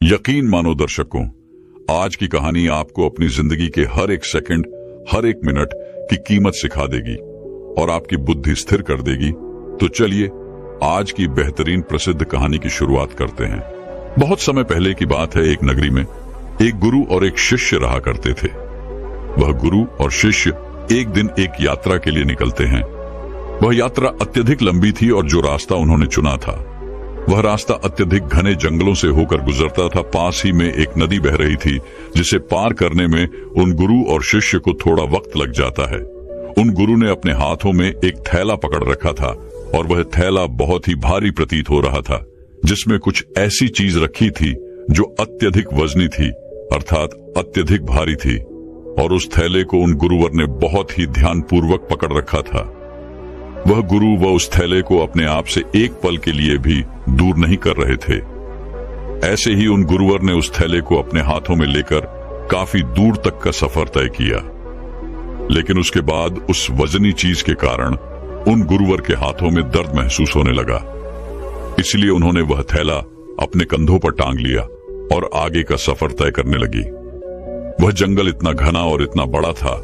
यकीन मानो दर्शकों, आज की कहानी आपको अपनी जिंदगी के हर एक सेकंड, हर एक मिनट की कीमत सिखा देगी और आपकी बुद्धि स्थिर कर देगी। तो चलिए आज की बेहतरीन प्रसिद्ध कहानी की शुरुआत करते हैं। बहुत समय पहले की बात है, एक नगरी में एक गुरु और एक शिष्य रहा करते थे। वह गुरु और शिष्य एक दिन एक यात्रा के लिए निकलते हैं। वह यात्रा अत्यधिक लंबी थी और जो रास्ता उन्होंने चुना था वह रास्ता अत्यधिक घने जंगलों से होकर गुजरता था। पास ही में एक नदी बह रही थी जिसे पार करने में उन गुरु और शिष्य को थोड़ा वक्त लग जाता है। उन गुरु ने अपने हाथों में एक थैला पकड़ रखा था और वह थैला बहुत ही भारी प्रतीत हो रहा था, जिसमें कुछ ऐसी चीज रखी थी जो अत्यधिक वजनी थी, अर्थात अत्यधिक भारी थी। और उस थैले को उन गुरुवर ने बहुत ही ध्यानपूर्वक पकड़ रखा था। वह गुरु व उस थैले को अपने आप से एक पल के लिए भी दूर नहीं कर रहे थे। ऐसे ही उन गुरुवर ने उस थैले को अपने हाथों में लेकर काफी दूर तक का सफर तय किया। लेकिन उसके बाद उस वजनी चीज के कारण उन गुरुवर के हाथों में दर्द महसूस होने लगा। इसलिए उन्होंने वह थैला अपने कंधों पर टांग लिया और आगे का सफर तय करने लगी। वह जंगल इतना घना और इतना बड़ा था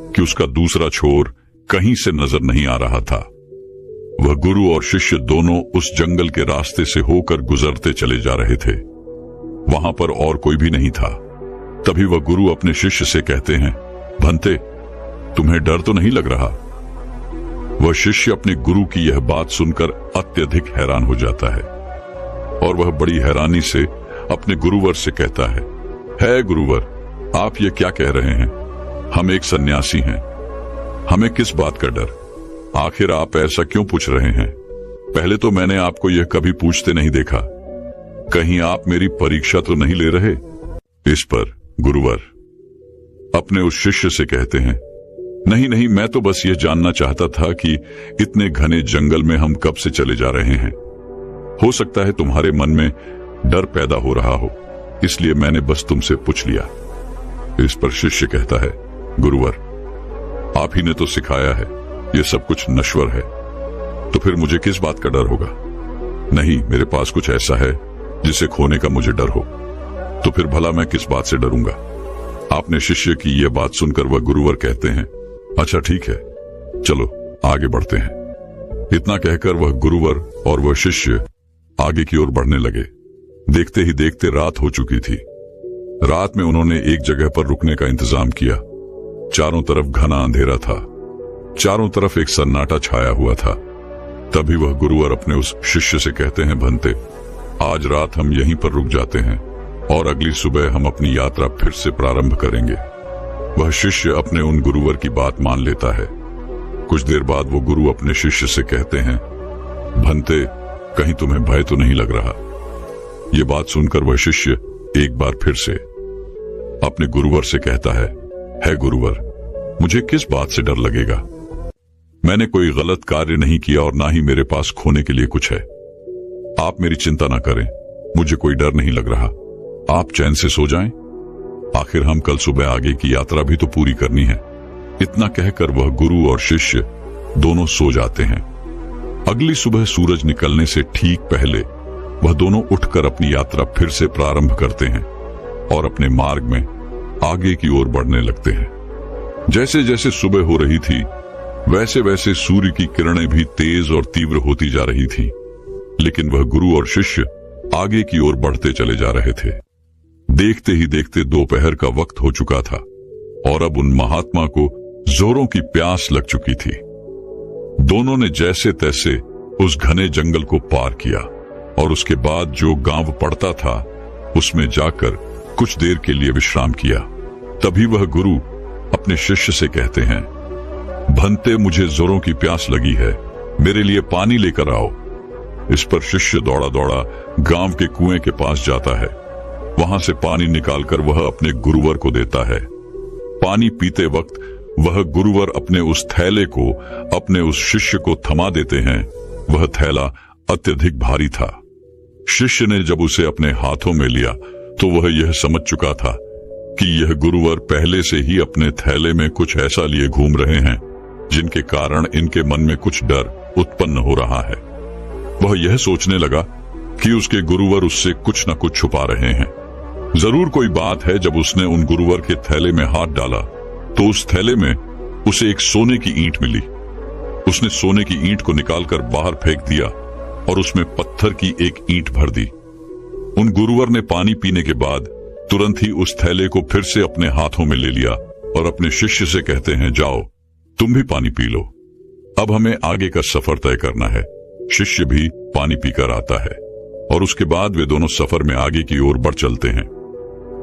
कि उसका दूसरा छोर कहीं से नजर नहीं आ रहा था। वह गुरु और शिष्य दोनों उस जंगल के रास्ते से होकर गुजरते चले जा रहे थे। वहां पर और कोई भी नहीं था। तभी वह गुरु अपने शिष्य से कहते हैं, भंते, तुम्हें डर तो नहीं लग रहा? वह शिष्य अपने गुरु की यह बात सुनकर अत्यधिक हैरान हो जाता है और वह बड़ी हैरानी से अपने गुरुवर से कहता है गुरुवर, आप ये क्या कह रहे हैं? हम एक सन्यासी हैं, हमें किस बात का डर? आखिर आप ऐसा क्यों पूछ रहे हैं? पहले तो मैंने आपको यह कभी पूछते नहीं देखा। कहीं आप मेरी परीक्षा तो नहीं ले रहे? इस पर गुरुवर अपने उस शिष्य से कहते हैं, नहीं, मैं तो बस यह जानना चाहता था कि इतने घने जंगल में हम कब से चले जा रहे हैं। हो सकता है तुम्हारे मन में डर पैदा हो रहा हो, इसलिए मैंने बस तुमसे पूछ लिया। इस पर शिष्य कहता है, गुरुवर, आप ही ने तो सिखाया है ये सब कुछ नश्वर है, तो फिर मुझे किस बात का डर होगा? नहीं, मेरे पास कुछ ऐसा है जिसे खोने का मुझे डर हो, तो फिर भला मैं किस बात से डरूंगा? आपने शिष्य की यह बात सुनकर वह गुरुवर कहते हैं, अच्छा ठीक है, चलो आगे बढ़ते हैं। इतना कहकर वह गुरुवर और वह शिष्य आगे की ओर बढ़ने लगे। देखते ही देखते रात हो चुकी थी। रात में उन्होंने एक जगह पर रुकने का इंतजाम किया। चारों तरफ घना अंधेरा था, चारों तरफ एक सन्नाटा छाया हुआ था। तभी वह गुरुवर अपने उस शिष्य से कहते हैं, भंते, आज रात हम यहीं पर रुक जाते हैं और अगली सुबह हम अपनी यात्रा फिर से प्रारंभ करेंगे। वह शिष्य अपने उन गुरुवर की बात मान लेता है। कुछ देर बाद वो गुरु अपने शिष्य से कहते हैं, भंते, कहीं तुम्हें भय तो नहीं लग रहा? ये बात सुनकर वह शिष्य एक बार फिर से अपने गुरुवर से कहता है गुरुवर, मुझे किस बात से डर लगेगा? मैंने कोई गलत कार्य नहीं किया और ना ही मेरे पास खोने के लिए कुछ है। आप मेरी चिंता ना करें, मुझे कोई डर नहीं लग रहा। आप चैन से सो जाएं, आखिर हम कल सुबह आगे की यात्रा भी तो पूरी करनी है। इतना कहकर वह गुरु और शिष्य दोनों सो जाते हैं। अगली सुबह सूरज निकलने से ठीक पहले वह दोनों उठकर अपनी यात्रा फिर से प्रारंभ करते हैं और अपने मार्ग में आगे की ओर बढ़ने लगते हैं। जैसे जैसे सुबह हो रही थी वैसे वैसे सूर्य की किरणें भी तेज और तीव्र होती जा रही थी। लेकिन वह गुरु और शिष्य आगे की ओर बढ़ते चले जा रहे थे। देखते ही देखते दोपहर का वक्त हो चुका था और अब उन महात्मा को जोरों की प्यास लग चुकी थी। दोनों ने जैसे तैसे उस घने जंगल को पार किया और उसके बाद जो गांव पड़ता था उसमें जाकर कुछ देर के लिए विश्राम किया। तभी वह गुरु अपने शिष्य से कहते हैं, भंते, मुझे जोरों की प्यास लगी है, मेरे लिए पानी लेकर आओ। इस पर शिष्य दौड़ा दौड़ा गांव के कुएं के पास जाता है। वहां से पानी निकालकर वह अपने गुरुवर को देता है। पानी पीते वक्त वह गुरुवर अपने उस थैले को अपने उस शिष्य को थमा देते हैं। वह थैला अत्यधिक भारी था। शिष्य ने जब उसे अपने हाथों में लिया तो वह यह समझ चुका था कि यह गुरुवर पहले से ही अपने थैले में कुछ ऐसा लिए घूम रहे हैं जिनके कारण इनके मन में कुछ डर उत्पन्न हो रहा है। वह यह सोचने लगा कि उसके गुरुवर उससे कुछ न कुछ छुपा रहे हैं। जरूर कोई बात है। जब उसने उन गुरुवर के थैले में हाथ डाला तो उस थैले में उसे एक सोने की ईंट मिली। उसने सोने की ईंट को निकालकर बाहर फेंक दिया और उसमें पत्थर की एक ईंट भर दी। उन गुरुवर ने पानी पीने के बाद तुरंत ही उस थैले को फिर से अपने हाथों में ले लिया और अपने शिष्य से कहते हैं, जाओ तुम भी पानी पी लो, अब हमें आगे का सफर तय करना है। शिष्य भी पानी पीकर आता है और उसके बाद वे दोनों सफर में आगे की ओर बढ़ चलते हैं।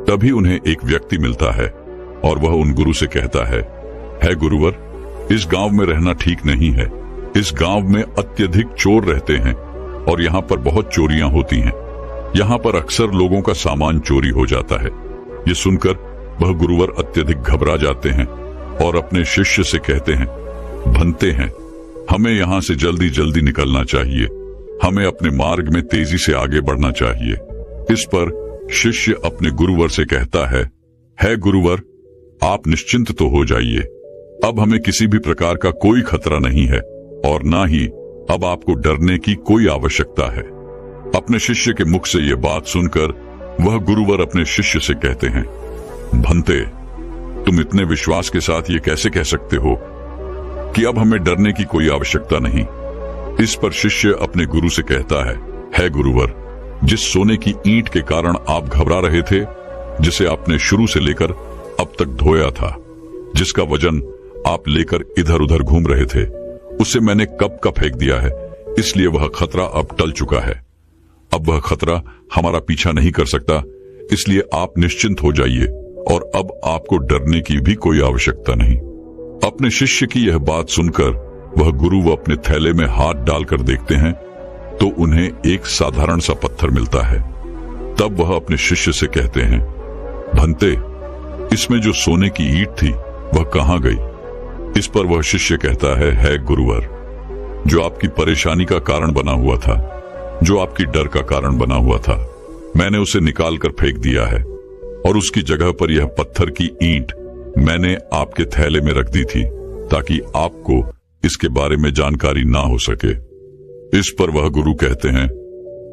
तभी उन्हें एक व्यक्ति मिलता है और वह उन गुरु से कहता है गुरुवर, इस गांव में रहना ठीक नहीं है। इस गांव में अत्यधिक चोर रहते हैं और यहाँ पर बहुत चोरियां होती हैं। यहाँ पर अक्सर लोगों का सामान चोरी हो जाता है। ये सुनकर वह गुरुवर अत्यधिक घबरा जाते हैं और अपने शिष्य से कहते हैं, भंते हैं, हमें यहाँ से जल्दी जल्दी निकलना चाहिए। हमें अपने मार्ग में तेजी से आगे बढ़ना चाहिए। इस पर शिष्य अपने गुरुवर से कहता है गुरुवर, आप निश्चिंत तो हो जाइए। अब हमें किसी भी प्रकार का कोई खतरा नहीं है और ना ही अब आपको डरने की कोई आवश्यकता है। अपने शिष्य के मुख से यह बात सुनकर वह गुरुवर अपने शिष्य से कहते हैं, भंते, तुम इतने विश्वास के साथ ये कैसे कह सकते हो कि अब हमें डरने की कोई आवश्यकता नहीं। इस पर शिष्य अपने गुरु से कहता है गुरुवर, जिस सोने की ईंट के कारण आप घबरा रहे थे, जिसे आपने शुरू से लेकर अब तक ढोया था, जिसका वजन आप लेकर इधर उधर घूम रहे थे, उसे मैंने कब का फेंक दिया है। इसलिए वह खतरा अब टल चुका है। अब वह खतरा हमारा पीछा नहीं कर सकता। इसलिए आप निश्चिंत हो जाइए और अब आपको डरने की भी कोई आवश्यकता नहीं। अपने शिष्य की यह बात सुनकर वह गुरु अपने थैले में हाथ डालकर देखते हैं तो उन्हें एक साधारण सा पत्थर मिलता है। तब वह अपने शिष्य से कहते हैं, भंते, इसमें जो सोने की ईंट थी वह कहां गई? इस पर वह शिष्य कहता है गुरुवर, जो आपकी परेशानी का कारण बना हुआ था, जो आपकी डर का कारण बना हुआ था, मैंने उसे निकाल कर फेंक दिया है और उसकी जगह पर यह पत्थर की ईंट मैंने आपके थैले में रख दी थी ताकि आपको इसके बारे में जानकारी ना हो सके। इस पर वह गुरु कहते हैं,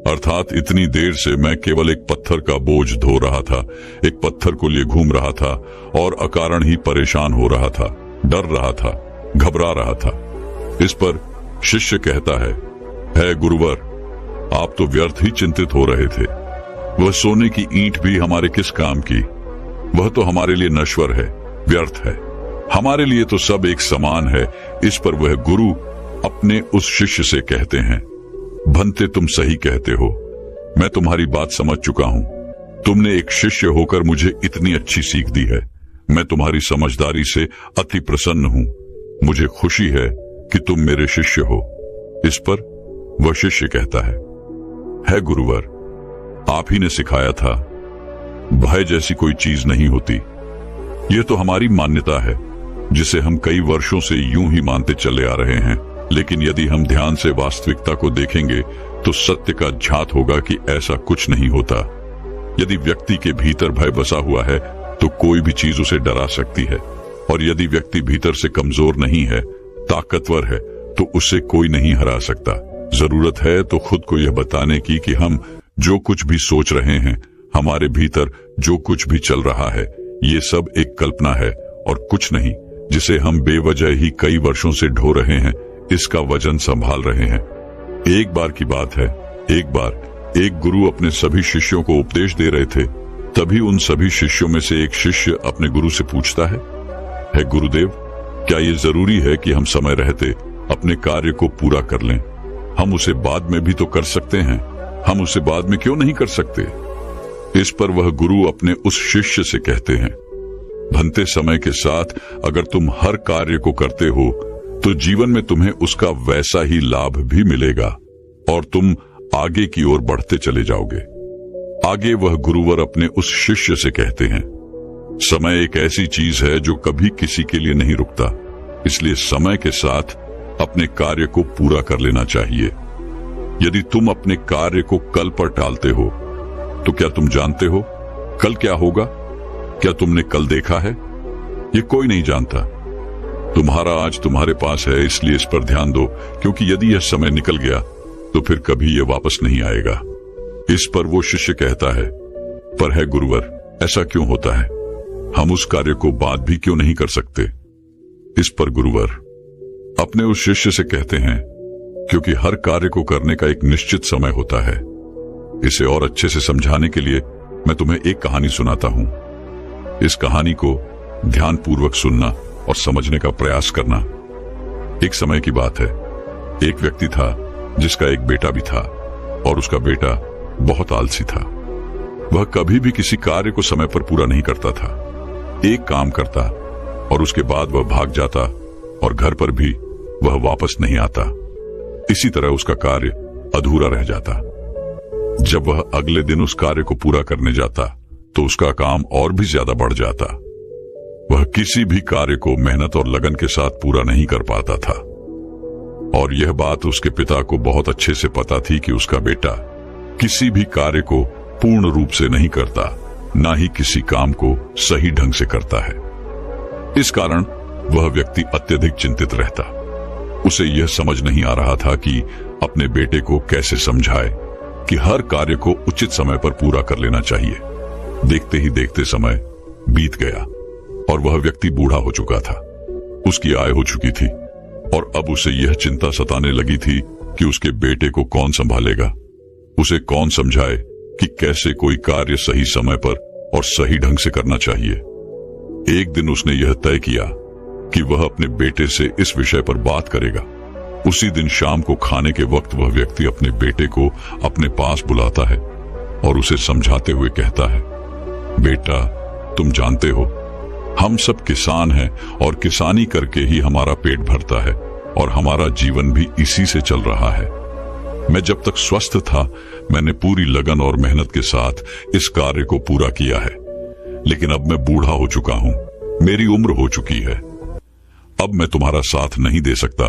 अर्थात इतनी देर से मैं केवल एक पत्थर का बोझ ढो रहा था, एक पत्थर को लिए घूम रहा था और अकारण ही परेशान हो रहा था, डर रहा था, घबरा रहा था। इस पर शिष्य कहता है गुरुवर, आप तो व्यर्थ ही चिंतित हो रहे थे। वह सोने की ईंट भी हमारे किस काम की? वह तो हमारे लिए नश्वर है, व्यर्थ है। हमारे लिए तो सब एक समान है। इस पर वह गुरु अपने उस शिष्य से कहते हैं, भंते, तुम सही कहते हो। मैं तुम्हारी बात समझ चुका हूं। तुमने एक शिष्य होकर मुझे इतनी अच्छी सीख दी है। मैं तुम्हारी समझदारी से अति प्रसन्न हूं। मुझे खुशी है कि तुम मेरे शिष्य हो। इस पर वह शिष्य कहता है गुरुवर, आप ही ने सिखाया था, भय जैसी कोई चीज नहीं होती। यह तो हमारी मान्यता है जिसे हम कई वर्षों से यूं ही मानते चले आ रहे हैं। लेकिन यदि हम ध्यान से वास्तविकता को देखेंगे तो सत्य का झात होगा कि ऐसा कुछ नहीं होता। यदि व्यक्ति के भीतर भय बसा हुआ है तो कोई भी चीज उसे डरा सकती है, और यदि व्यक्ति भीतर से कमजोर नहीं है, ताकतवर है, तो उसे कोई नहीं हरा सकता। जरूरत है तो खुद को यह बताने की कि हम जो कुछ भी सोच रहे हैं, हमारे भीतर जो कुछ भी चल रहा है, ये सब एक कल्पना है और कुछ नहीं, जिसे हम बेवजह ही कई वर्षों से ढो रहे हैं, इसका वजन संभाल रहे हैं। एक बार की बात है, एक बार एक गुरु अपने सभी शिष्यों को उपदेश दे रहे थे। तभी उन सभी शिष्यों में से एक शिष्य अपने गुरु से पूछता है गुरुदेव, क्या ये जरूरी है कि हम समय रहते अपने कार्य को पूरा कर लें? हम उसे बाद में भी तो कर सकते हैं, हम उसे बाद में क्यों नहीं कर सकते? इस पर वह गुरु अपने उस शिष्य से कहते हैं, भंते, समय के साथ अगर तुम हर कार्य को करते हो तो जीवन में तुम्हें उसका वैसा ही लाभ भी मिलेगा और तुम आगे की ओर बढ़ते चले जाओगे। आगे वह गुरुवर अपने उस शिष्य से कहते हैं, समय एक ऐसी चीज है जो कभी किसी के लिए नहीं रुकता, इसलिए समय के साथ अपने कार्य को पूरा कर लेना चाहिए। यदि तुम अपने कार्य को कल पर टालते हो तो क्या तुम जानते हो कल क्या होगा? क्या तुमने कल देखा है? ये कोई नहीं जानता। तुम्हारा आज तुम्हारे पास है, इसलिए इस पर ध्यान दो, क्योंकि यदि यह समय निकल गया तो फिर कभी यह वापस नहीं आएगा। इस पर वो शिष्य कहता है, पर है गुरुवर, ऐसा क्यों होता है? हम उस कार्य को बाद भी क्यों नहीं कर सकते? इस पर गुरुवर अपने उस शिष्य से कहते हैं, क्योंकि हर कार्य को करने का एक निश्चित समय होता है। इसे और अच्छे से समझाने के लिए मैं तुम्हें एक कहानी सुनाता हूं। इस कहानी को ध्यानपूर्वक सुनना और समझने का प्रयास करना। एक समय की बात है, एक व्यक्ति था जिसका एक बेटा भी था और उसका बेटा बहुत आलसी था। वह कभी भी किसी कार्य को समय पर पूरा नहीं करता था। एक काम करता और उसके बाद वह भाग जाता और घर पर भी वह वापस नहीं आता। इसी तरह उसका कार्य अधूरा रह जाता। जब वह अगले दिन उस कार्य को पूरा करने जाता तो उसका काम और भी ज्यादा बढ़ जाता। वह किसी भी कार्य को मेहनत और लगन के साथ पूरा नहीं कर पाता था और यह बात उसके पिता को बहुत अच्छे से पता थी कि उसका बेटा किसी भी कार्य को पूर्ण रूप से नहीं करता, ना ही किसी काम को सही ढंग से करता है। इस कारण वह व्यक्ति अत्यधिक चिंतित रहता। उसे यह समझ नहीं आ रहा था कि अपने बेटे को कैसे समझाए कि हर कार्य को उचित समय पर पूरा कर लेना चाहिए। देखते ही देखते समय बीत गया और वह व्यक्ति बूढ़ा हो चुका था। उसकी आय हो चुकी थी और अब उसे यह चिंता सताने लगी थी कि उसके बेटे को कौन संभालेगा, उसे कौन समझाए कि कैसे कोई कार्य सही समय पर और सही ढंग से करना चाहिए। एक दिन उसने यह तय किया कि वह अपने बेटे से इस विषय पर बात करेगा। उसी दिन शाम को खाने के वक्त वह व्यक्ति अपने बेटे को अपने पास बुलाता है और उसे समझाते हुए कहता है, बेटा, तुम जानते हो हम सब किसान हैं और किसानी करके ही हमारा पेट भरता है और हमारा जीवन भी इसी से चल रहा है। मैं जब तक स्वस्थ था मैंने पूरी लगन और मेहनत के साथ इस कार्य को पूरा किया है, लेकिन अब मैं बूढ़ा हो चुका हूं, मेरी उम्र हो चुकी है। अब मैं तुम्हारा साथ नहीं दे सकता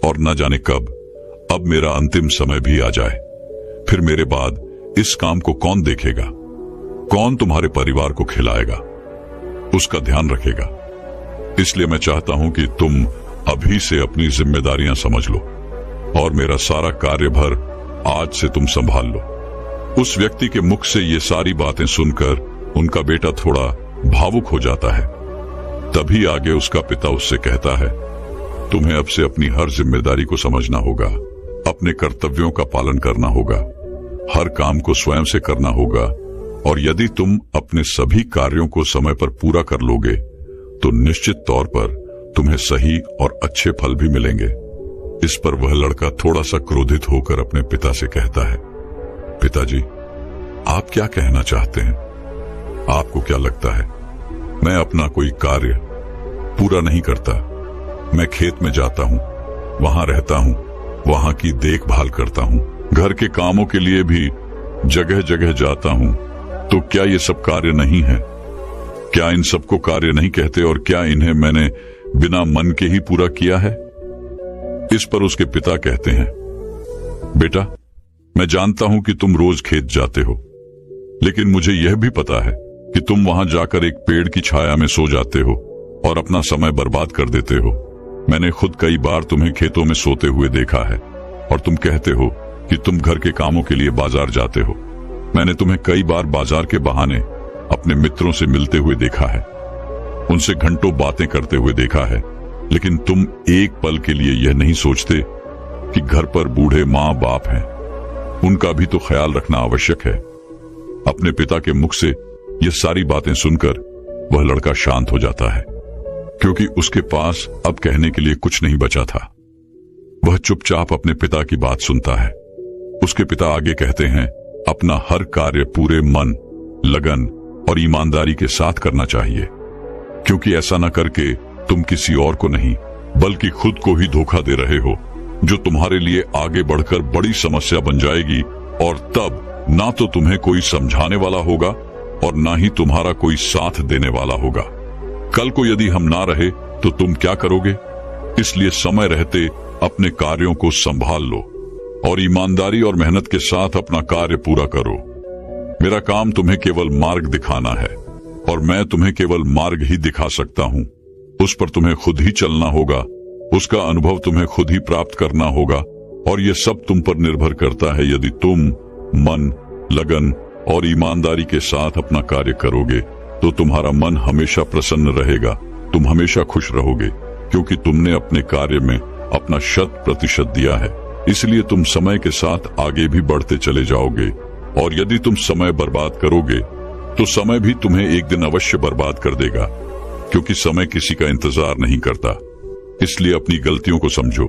और न जाने कब अब मेरा अंतिम समय भी आ जाए। फिर मेरे बाद इस काम को कौन देखेगा? कौन तुम्हारे परिवार को खिलाएगा, उसका ध्यान रखेगा? इसलिए मैं चाहता हूं कि तुम अभी से अपनी जिम्मेदारियां समझ लो और मेरा सारा कार्यभार आज से तुम संभाल लो। उस व्यक्ति के मुख से ये सारी बातें सुनकर उनका बेटा थोड़ा भावुक हो जाता है। तभी आगे उसका पिता उससे कहता है, तुम्हें अब से अपनी हर जिम्मेदारी को समझना होगा, अपने कर्तव्यों का पालन करना होगा, हर काम को स्वयं से करना होगा और यदि तुम अपने सभी कार्यों को समय पर पूरा कर लोगे तो निश्चित तौर पर तुम्हें सही और अच्छे फल भी मिलेंगे। इस पर वह लड़का थोड़ा सा क्रोधित होकर अपने पिता से कहता है, पिताजी, आप क्या कहना चाहते हैं? आपको क्या लगता है मैं अपना कोई कार्य पूरा नहीं करता? मैं खेत में जाता हूं, वहां रहता हूं, वहां की देखभाल करता हूं, घर के कामों के लिए भी जगह जगह जाता हूं, तो क्या ये सब कार्य नहीं है? क्या इन सबको कार्य नहीं कहते और क्या इन्हें मैंने बिना मन के ही पूरा किया है? इस पर उसके पिता कहते हैं, बेटा, मैं जानता हूं कि तुम रोज खेत जाते हो, लेकिन मुझे यह भी पता है कि तुम वहां जाकर एक पेड़ की छाया में सो जाते हो और अपना समय बर्बाद कर देते हो। मैंने खुद कई बार तुम्हें खेतों में सोते हुए देखा है और तुम कहते हो कि तुम घर के कामों के लिए बाजार जाते हो। मैंने तुम्हें कई बार बाजार के बहाने अपने मित्रों से मिलते हुए देखा है, उनसे घंटों बातें करते हुए देखा है, लेकिन तुम एक पल के लिए यह नहीं सोचते कि घर पर बूढ़े माँ बाप हैं, उनका भी तो ख्याल रखना आवश्यक है। अपने पिता के मुख से ये सारी बातें सुनकर वह लड़का शांत हो जाता है, क्योंकि उसके पास अब कहने के लिए कुछ नहीं बचा था। वह चुपचाप अपने पिता की बात सुनता है। उसके पिता आगे कहते हैं, अपना हर कार्य पूरे मन, लगन और ईमानदारी के साथ करना चाहिए, क्योंकि ऐसा न करके तुम किसी और को नहीं बल्कि खुद को ही धोखा दे रहे हो, जो तुम्हारे लिए आगे बढ़कर बड़ी समस्या बन जाएगी और तब ना तो तुम्हें कोई समझाने वाला होगा और ना ही तुम्हारा कोई साथ देने वाला होगा। कल को यदि हम ना रहे तो तुम क्या करोगे? इसलिए समय रहते अपने कार्यों को संभाल लो और ईमानदारी और मेहनत के साथ अपना कार्य पूरा करो। मेरा काम तुम्हें केवल मार्ग दिखाना है और मैं तुम्हें केवल मार्ग ही दिखा सकता हूं। उस पर तुम्हें खुद ही चलना होगा, उसका अनुभव तुम्हें खुद ही प्राप्त करना होगा और यह सब तुम पर निर्भर करता है। यदि तुम मन, लगन और ईमानदारी के साथ अपना कार्य करोगे तो तुम्हारा मन हमेशा प्रसन्न रहेगा, तुम हमेशा खुश रहोगे, क्योंकि तुमने अपने कार्य में अपना 100% दिया है। इसलिए तुम समय के साथ आगे भी बढ़ते चले जाओगे। और यदि तुम समय बर्बाद करोगे तो समय भी तुम्हें एक दिन अवश्य बर्बाद कर देगा, क्योंकि समय किसी का इंतजार नहीं करता। इसलिए अपनी गलतियों को समझो,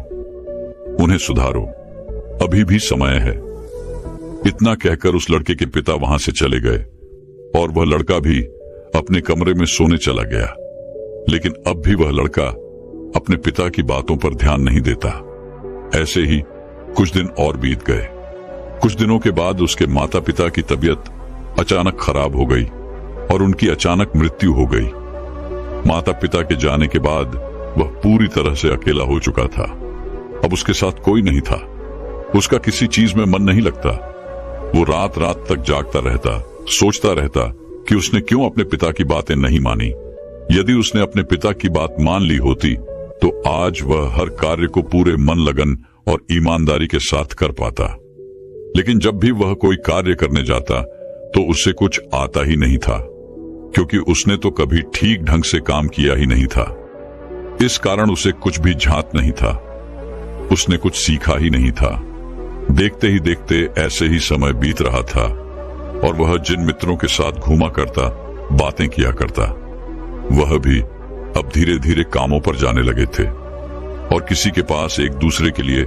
उन्हें सुधारो, अभी भी समय है। इतना कहकर उस लड़के के पिता वहां से चले गए और वह लड़का भी अपने कमरे में सोने चला गया। लेकिन अब भी वह लड़का अपने पिता की बातों पर ध्यान नहीं देता। ऐसे ही कुछ दिन और बीत गए। कुछ दिनों के बाद उसके माता पिता की तबीयत अचानक खराब हो गई और उनकी अचानक मृत्यु हो गई। माता पिता के जाने के बाद वह पूरी तरह से अकेला हो चुका था। अब उसके साथ कोई नहीं था। उसका किसी चीज में मन नहीं लगता। वो रात रात तक जागता रहता, सोचता रहता कि उसने क्यों अपने पिता की बातें नहीं मानी। यदि उसने अपने पिता की बात मान ली होती तो आज वह हर कार्य को पूरे मन लगन और ईमानदारी के साथ कर पाता। लेकिन जब भी वह कोई कार्य करने जाता तो उससे कुछ आता ही नहीं था, क्योंकि उसने तो कभी ठीक ढंग से काम किया ही नहीं था। इस कारण उसे कुछ भी झांत नहीं था। उसने कुछ सीखा ही नहीं था। देखते ही देखते ऐसे ही समय बीत रहा था और वह जिन मित्रों के साथ घूमा करता, बातें किया करता, वह भी अब धीरे धीरे कामों पर जाने लगे थे और किसी के पास एक दूसरे के लिए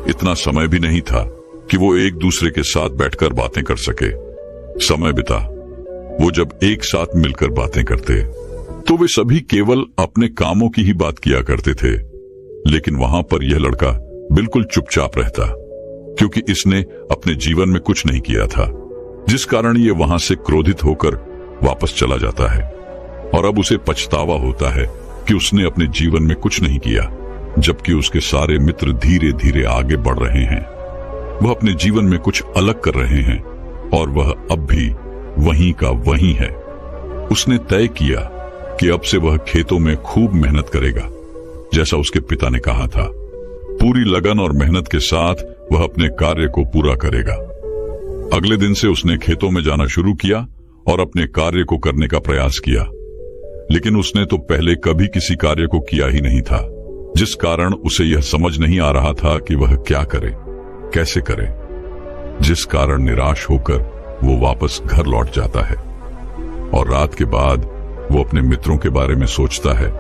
इतना समय भी नहीं था कि वो एक दूसरे के साथ बैठकर बातें कर सके। समय बिता, वो जब एक साथ मिलकर बातें करते तो वे सभी केवल अपने कामों की ही बात किया करते थे। लेकिन वहां पर यह लड़का बिल्कुल चुपचाप रहता, क्योंकि इसने अपने जीवन में कुछ नहीं किया था, जिस कारण ये वहां से क्रोधित होकर वापस चला जाता है और अब उसे पछतावा होता है कि उसने अपने जीवन में कुछ नहीं किया, जबकि उसके सारे मित्र धीरे धीरे आगे बढ़ रहे हैं। वह अपने जीवन में कुछ अलग कर रहे हैं और वह अब भी वहीं का वहीं है। उसने तय किया कि अब से वह खेतों में खूब मेहनत करेगा, जैसा उसके पिता ने कहा था। पूरी लगन और मेहनत के साथ वह अपने कार्य को पूरा करेगा। अगले दिन से उसने खेतों में जाना शुरू किया और अपने कार्य को करने का प्रयास किया। लेकिन उसने तो पहले कभी किसी कार्य को किया ही नहीं था, जिस कारण उसे यह समझ नहीं आ रहा था कि वह क्या करे, कैसे करे, जिस कारण निराश होकर वो वापस घर लौट जाता है। और रात के बाद वो अपने मित्रों के बारे में सोचता है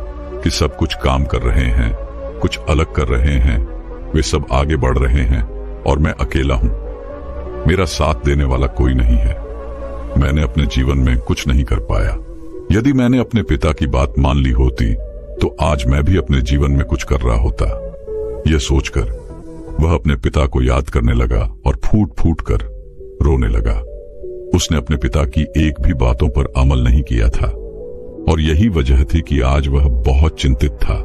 कि सब कुछ काम कर रहे हैं, कुछ अलग कर रहे हैं, वे सब आगे बढ़ रहे हैं और मैं अकेला हूं। मेरा साथ देने वाला कोई नहीं है। मैंने अपने जीवन में कुछ नहीं कर पाया। यदि मैंने अपने पिता की बात मान ली होती तो आज मैं भी अपने जीवन में कुछ कर रहा होता। यह सोचकर वह अपने पिता को याद करने लगा और फूट फूट कर रोने लगा। उसने अपने पिता की एक भी बातों पर अमल नहीं किया था और यही वजह थी कि आज वह बहुत चिंतित था,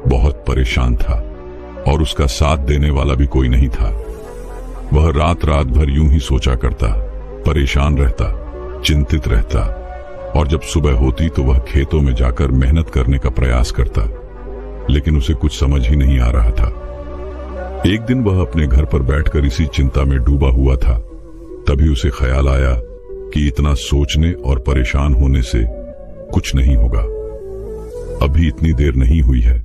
बहुत परेशान था और उसका साथ देने वाला भी कोई नहीं था। वह रात रात भर यूं ही सोचा करता, परेशान रहता, चिंतित रहता और जब सुबह होती तो वह खेतों में जाकर मेहनत करने का प्रयास करता, लेकिन उसे कुछ समझ ही नहीं आ रहा था। एक दिन वह अपने घर पर बैठकर इसी चिंता में डूबा हुआ था। तभी उसे ख्याल आया कि इतना सोचने और परेशान होने से कुछ नहीं होगा। अभी इतनी देर नहीं हुई है,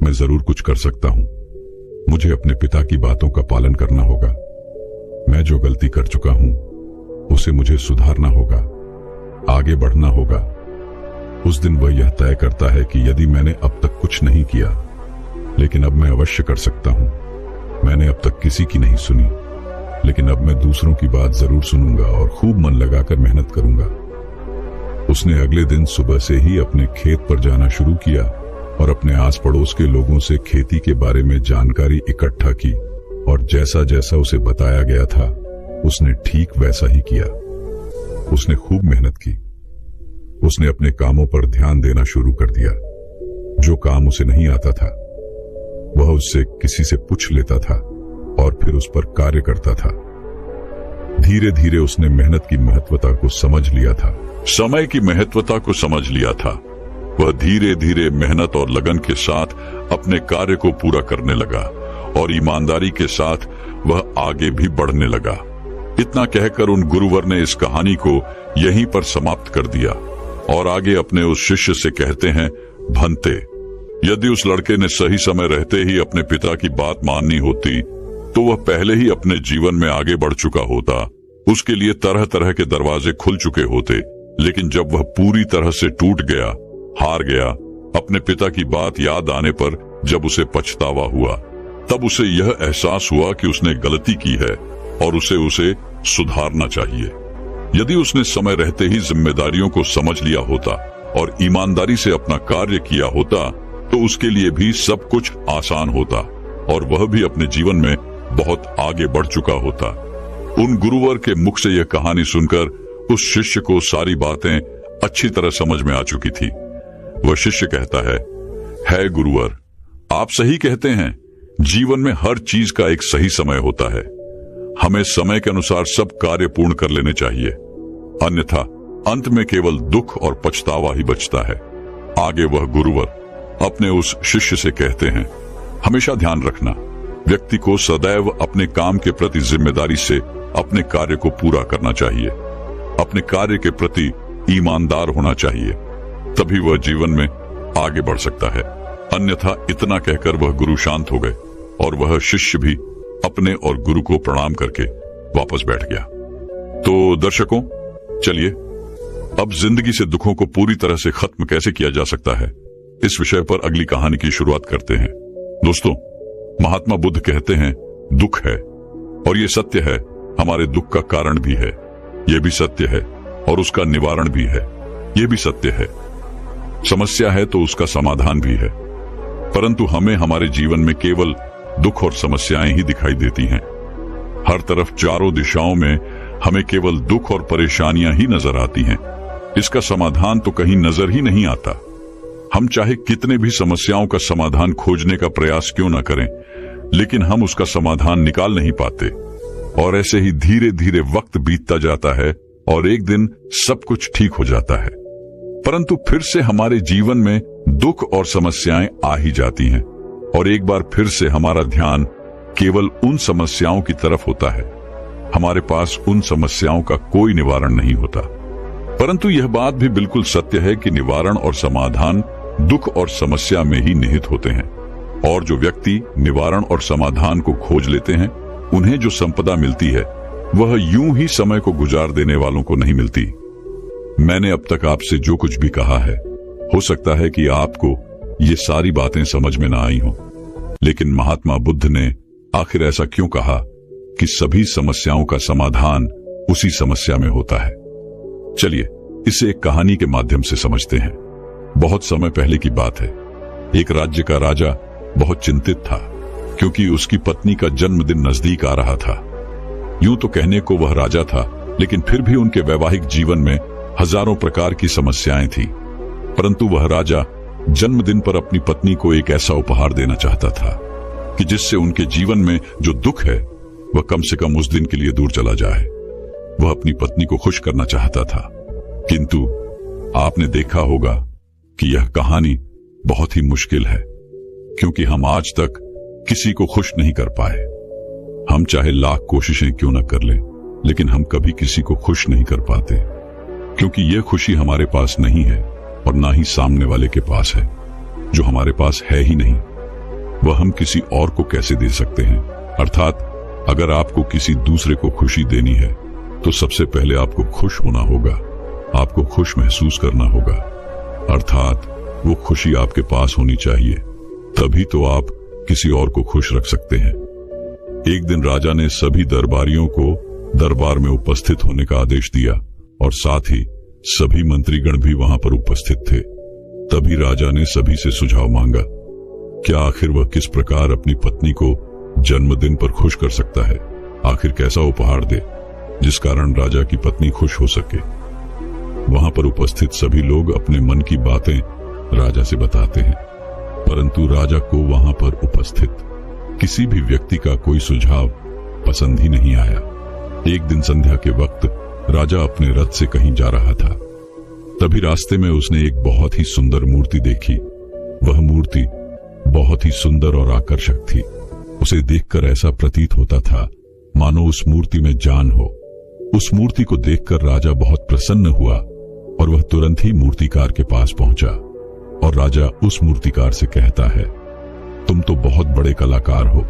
मैं जरूर कुछ कर सकता हूं। मुझे अपने पिता की बातों का पालन करना होगा। मैं जो गलती कर चुका हूं उसे मुझे सुधारना होगा, आगे बढ़ना होगा। उस दिन वह यह तय करता है कि यदि मैंने अब तक कुछ नहीं किया, लेकिन अब मैं अवश्य कर सकता हूं। मैंने अब तक किसी की नहीं सुनी, लेकिन अब मैं दूसरों की बात जरूर सुनूंगा और खूब मन लगाकर मेहनत करूंगा। उसने अगले दिन सुबह से ही अपने खेत पर जाना शुरू किया और अपने आस पड़ोस के लोगों से खेती के बारे में जानकारी इकट्ठा की और जैसा जैसा उसे बताया गया था उसने ठीक वैसा ही किया। उसने खूब मेहनत की। उसने अपने कामों पर ध्यान देना शुरू कर दिया। जो काम उसे नहीं आता था वह उससे किसी से पूछ लेता था और फिर उस पर कार्य करता था। धीरे धीरे उसने मेहनत की महत्वता को समझ लिया था, समय की महत्वता को समझ लिया था। वह धीरे धीरे मेहनत और लगन के साथ अपने कार्य को पूरा करने लगा और ईमानदारी के साथ वह आगे भी बढ़ने लगा। इतना कहकर उन गुरुवर ने इस कहानी को यहीं पर समाप्त कर दिया और आगे अपने उस शिष्य से कहते हैं, भंते, यदि उस लड़के ने सही समय रहते ही अपने पिता की बात माननी होती तो वह पहले ही अपने जीवन में आगे बढ़ चुका होता। उसके लिए तरह तरह के दरवाजे खुल चुके होते। लेकिन जब वह पूरी तरह से टूट गया, हार गया, अपने पिता की बात याद आने पर जब उसे पछतावा हुआ, तब उसे यह एहसास हुआ कि उसने गलती की है और उसे सुधारना चाहिए। यदि उसने समय रहते ही जिम्मेदारियों को समझ लिया होता और ईमानदारी से अपना कार्य किया होता तो उसके लिए भी सब कुछ आसान होता और वह भी अपने जीवन में बहुत आगे बढ़ चुका होता। उन गुरुवर के मुख से यह कहानी सुनकर उस शिष्य को सारी बातें अच्छी तरह समझ में आ चुकी थी। वह शिष्य कहता है गुरुवर, आप सही कहते हैं, जीवन में हर चीज का एक सही समय होता है। हमें समय के अनुसार सब कार्य पूर्ण कर लेने चाहिए, अन्यथा अंत में केवल दुख और पछतावा ही बचता है। आगे वह गुरुवर अपने उस शिष्य से कहते हैं, हमेशा ध्यान रखना, व्यक्ति को सदैव अपने काम के प्रति जिम्मेदारी से अपने कार्य को पूरा करना चाहिए, अपने कार्य के प्रति ईमानदार होना चाहिए, तभी वह जीवन में आगे बढ़ सकता है। अन्यथा इतना कहकर वह गुरु शांत हो गए और वह शिष्य भी अपने और गुरु को प्रणाम करके वापस बैठ गया। तो दर्शकों, चलिए अब जिंदगी से दुखों को पूरी तरह से खत्म कैसे किया जा सकता है, इस विषय पर अगली कहानी की शुरुआत करते हैं। दोस्तों, महात्मा बुद्ध कहते हैं, दुख है और ये सत्य है, हमारे दुख का कारण भी है, ये भी सत्य है, और उसका निवारण भी है, ये भी सत्य है। समस्या है तो उसका समाधान भी है, परंतु हमें हमारे जीवन में केवल दुख और समस्याएं ही दिखाई देती हैं। हर तरफ चारों दिशाओं में हमें केवल दुख और परेशानियां ही नजर आती हैं। इसका समाधान तो कहीं नजर ही नहीं आता। हम चाहे कितने भी समस्याओं का समाधान खोजने का प्रयास क्यों न करें, लेकिन हम उसका समाधान निकाल नहीं पाते और ऐसे ही धीरे धीरे वक्त बीतता जाता है और एक दिन सब कुछ ठीक हो जाता है, परंतु फिर से हमारे जीवन में दुख और समस्याएं आ ही जाती हैं और एक बार फिर से हमारा ध्यान केवल उन समस्याओं की तरफ होता है। हमारे पास उन समस्याओं का कोई निवारण नहीं होता। परंतु यह बात भी बिल्कुल सत्य है कि निवारण और समाधान दुख और समस्या में ही निहित होते हैं, और जो व्यक्ति निवारण और समाधान को खोज लेते हैं, उन्हें जो संपदा मिलती है वह यूं ही समय को गुजार देने वालों को नहीं मिलती। मैंने अब तक आपसे जो कुछ भी कहा है, हो सकता है कि आपको ये सारी बातें समझ में ना आई हो, लेकिन महात्मा बुद्ध ने आखिर ऐसा क्यों कहा कि सभी समस्याओं का समाधान उसी समस्या में होता है। चलिए इसे एक कहानी के माध्यम से समझते हैं। बहुत समय पहले की बात है। एक राज्य का राजा बहुत चिंतित था क्योंकि उसकी पत्नी का जन्मदिन नजदीक आ रहा था। यूं तो कहने को वह राजा था, लेकिन फिर भी उनके वैवाहिक जीवन में हजारों प्रकार की समस्याएं थी। परंतु वह राजा जन्मदिन पर अपनी पत्नी को एक ऐसा उपहार देना चाहता था कि जिससे उनके जीवन में जो दुख है वह कम से कम उस दिन के लिए दूर चला जाए। वह अपनी पत्नी को खुश करना चाहता था, किंतु आपने देखा होगा कि यह कहानी बहुत ही मुश्किल है, क्योंकि हम आज तक किसी को खुश नहीं कर पाए। हम चाहे लाख कोशिशें क्यों न कर लें, लेकिन हम कभी किसी को खुश नहीं कर पाते, क्योंकि यह खुशी हमारे पास नहीं है और ना ही सामने वाले के पास है। जो हमारे पास है ही नहीं, वह हम किसी और को कैसे दे सकते हैं। अर्थात अगर आपको किसी दूसरे को खुशी देनी है तो सबसे पहले आपको खुश होना होगा, आपको खुश महसूस करना होगा, अर्थात वो खुशी आपके पास होनी चाहिए, तभी तो आप किसी और को खुश रख सकते हैं। एक दिन राजा ने सभी दरबारियों को दरबार में उपस्थित होने का आदेश दिया और साथ ही सभी मंत्रीगण भी वहां पर उपस्थित थे। तभी राजा ने सभी से सुझाव मांगा, क्या आखिर वह किस प्रकार अपनी पत्नी को जन्मदिन पर खुश कर सकता है। आखिर कैसा उपहार दे जिस कारण राजा की पत्नी खुश हो सके। वहां पर उपस्थित सभी लोग अपने मन की बातें राजा से बताते हैं, परंतु राजा को वहां पर उपस्थित किसी भी व्यक्ति का कोई सुझाव पसंद ही नहीं आया। एक दिन संध्या के वक्त राजा अपने रथ से कहीं जा रहा था। तभी रास्ते में उसने एक बहुत ही सुंदर मूर्ति देखी। वह मूर्ति बहुत ही सुंदर और आकर्षक थी। उसे देखकर ऐसा प्रतीत होता था मानो उस मूर्ति में जान हो, उस मूर्ति को देखकर राजा बहुत प्रसन्न हुआ और वह तुरंत ही मूर्तिकार के पास पहुंचा और राजा उस मूर्तिकार से कहता है, तुम तो बहुत बड़े कलाकार हो,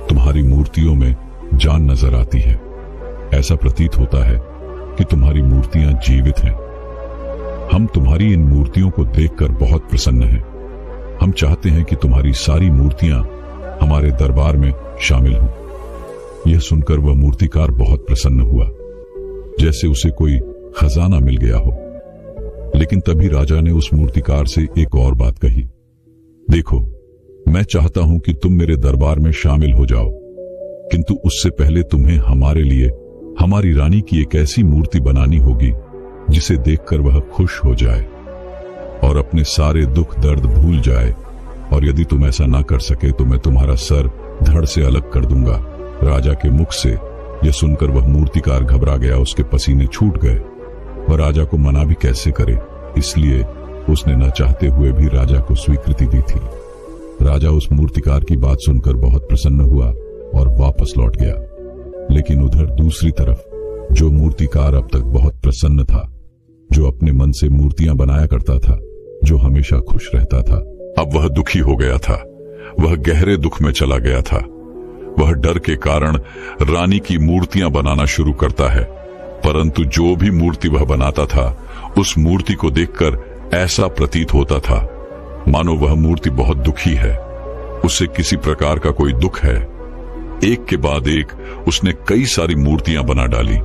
तुम्हारी मूर्तियों में जान नजर आती है। ऐसा प्रतीत होता है कि तुम्हारी मूर्तियां जीवित हैं। हम तुम्हारी इन मूर्तियों को देखकर बहुत प्रसन्न हैं। हम चाहते हैं कि तुम्हारी सारी मूर्तियां हमारे दरबार में शामिल हों। यह सुनकर वह मूर्तिकार बहुत प्रसन्न हुआ, जैसे उसे कोई खजाना मिल गया हो। लेकिन तभी राजा ने उस मूर्तिकार से एक और बात कही, देखो, मैं चाहता हूं कि तुम मेरे दरबार में शामिल हो जाओ, किंतु उससे पहले तुम्हें हमारे लिए हमारी रानी की एक ऐसी मूर्ति बनानी होगी जिसे देखकर वह खुश हो जाए और अपने सारे दुख दर्द भूल जाए, और यदि तुम ऐसा ना कर सके तो मैं तुम्हारा सर धड़ से अलग कर दूंगा। राजा के मुख से यह सुनकर वह मूर्तिकार घबरा गया, उसके पसीने छूट गए। वह राजा को मना भी कैसे करे, इसलिए उसने न चाहते हुए भी राजा को स्वीकृति दी थी। राजा उस मूर्तिकार की बात सुनकर बहुत प्रसन्न हुआ और वापस लौट गया। लेकिन उधर दूसरी तरफ जो मूर्तिकार अब तक बहुत प्रसन्न था, जो अपने मन से मूर्तियां बनाया करता था, जो हमेशा खुश रहता था, अब वह दुखी हो गया था। वह गहरे दुख में चला गया था। वह डर के कारण रानी की मूर्तियां बनाना शुरू करता है, परंतु जो भी मूर्ति वह बनाता था उस मूर्ति को देखकर ऐसा प्रतीत होता था मानो वह मूर्ति बहुत दुखी है, उसे किसी प्रकार का कोई दुख है। एक के बाद एक उसने कई सारी मूर्तियां बना डाली,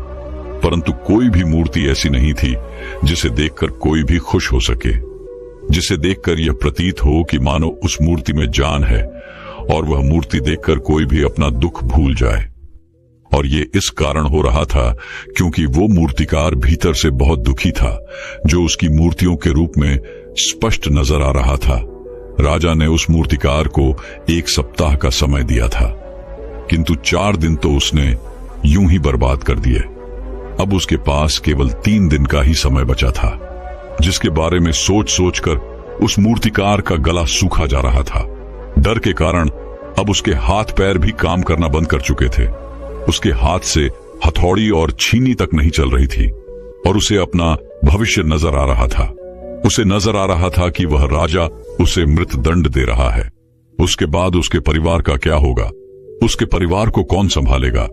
परंतु कोई भी मूर्ति ऐसी नहीं थी जिसे देखकर कोई भी खुश हो सके, जिसे देखकर यह प्रतीत हो कि मानो उस मूर्ति में जान है और वह मूर्ति देखकर कोई भी अपना दुख भूल जाए। और ये इस कारण हो रहा था क्योंकि वो मूर्तिकार भीतर से बहुत दुखी था, जो उसकी मूर्तियों के रूप में स्पष्ट नजर आ रहा था। राजा ने उस मूर्तिकार को 1 सप्ताह का समय दिया था, किंतु 4 दिन तो उसने यूं ही बर्बाद कर दिए। अब उसके पास केवल 3 दिन का ही समय बचा था, जिसके बारे में सोच सोचकर उस मूर्तिकार का गला सूखा जा रहा था। डर के कारण अब उसके हाथ पैर भी काम करना बंद कर चुके थे। उसके हाथ से हथौड़ी और छीनी तक नहीं चल रही थी और उसे अपना भविष्य नजर आ रहा था। उसे नजर आ रहा था कि वह राजा उसे मृत्युदंड दे रहा है। उसके बाद उसके परिवार का क्या होगा, उसके परिवार को कौन संभालेगा,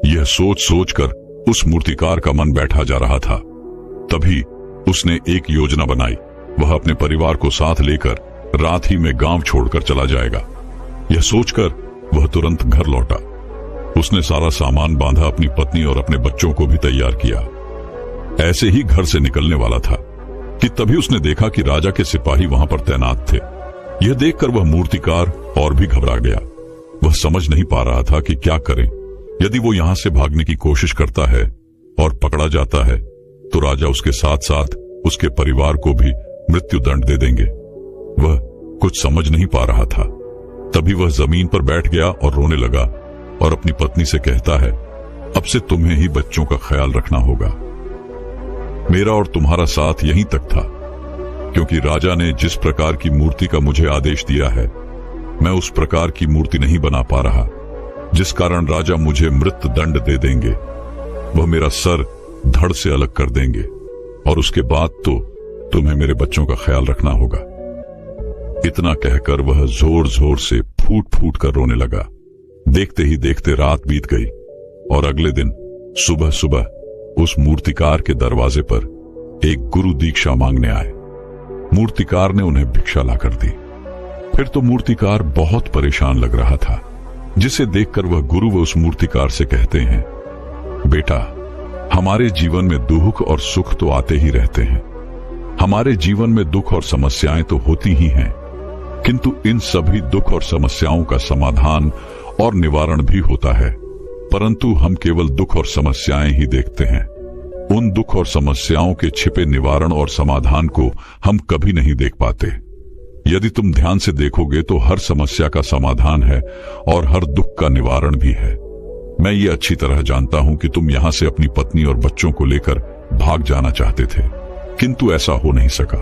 यह सोच सोचकर उस मूर्तिकार का मन बैठा जा रहा था। तभी उसने एक योजना बनाई। वह अपने परिवार को साथ लेकर रात ही में गांव छोड़कर चला जाएगा। यह सोचकर वह तुरंत घर लौटा। उसने सारा सामान बांधा, अपनी पत्नी और अपने बच्चों को भी तैयार किया। ऐसे ही घर से निकलने वाला था कि तभी उसने देखा कि राजा के सिपाही वहां पर तैनात थे। यह देखकर वह मूर्तिकार और भी घबरा गया। वह समझ नहीं पा रहा था कि क्या करे। यदि वो यहां से भागने की कोशिश करता है और पकड़ा जाता है तो राजा उसके साथ साथ उसके परिवार को भी मृत्युदंड दे देंगे। वह कुछ समझ नहीं पा रहा था। तभी वह जमीन पर बैठ गया और रोने लगा और अपनी पत्नी से कहता है, अब से तुम्हें ही बच्चों का ख्याल रखना होगा। मेरा और तुम्हारा साथ यहीं तक था, क्योंकि राजा ने जिस प्रकार की मूर्ति का मुझे आदेश दिया है, मैं उस प्रकार की मूर्ति नहीं बना पा रहा, जिस कारण राजा मुझे मृत्युदंड दे देंगे। वह मेरा सर धड़ से अलग कर देंगे और उसके बाद तो तुम्हें मेरे बच्चों का ख्याल रखना होगा। इतना कहकर वह जोर जोर से फूट फूट कर रोने लगा। देखते ही देखते रात बीत गई और अगले दिन सुबह सुबह उस मूर्तिकार के दरवाजे पर एक गुरु दीक्षा मांगने आए। मूर्तिकार ने उन्हें भिक्षा लाकर दी। फिर तो मूर्तिकार बहुत परेशान लग रहा था, जिसे देखकर वह गुरु व उस मूर्तिकार से कहते हैं, बेटा, हमारे जीवन में दुख और सुख तो आते ही रहते हैं। हमारे जीवन में दुख और समस्याएं तो होती ही हैं, किंतु इन सभी दुख और समस्याओं का समाधान और निवारण भी होता है, परंतु हम केवल दुख और समस्याएं ही देखते हैं। उन दुख और समस्याओं के छिपे निवारण और समाधान को हम कभी नहीं देख पाते। यदि तुम ध्यान से देखोगे तो हर समस्या का समाधान है और हर दुख का निवारण भी है। मैं ये अच्छी तरह जानता हूं कि तुम यहां से अपनी पत्नी और बच्चों को लेकर भाग जाना चाहते थे, किंतु ऐसा हो नहीं सका।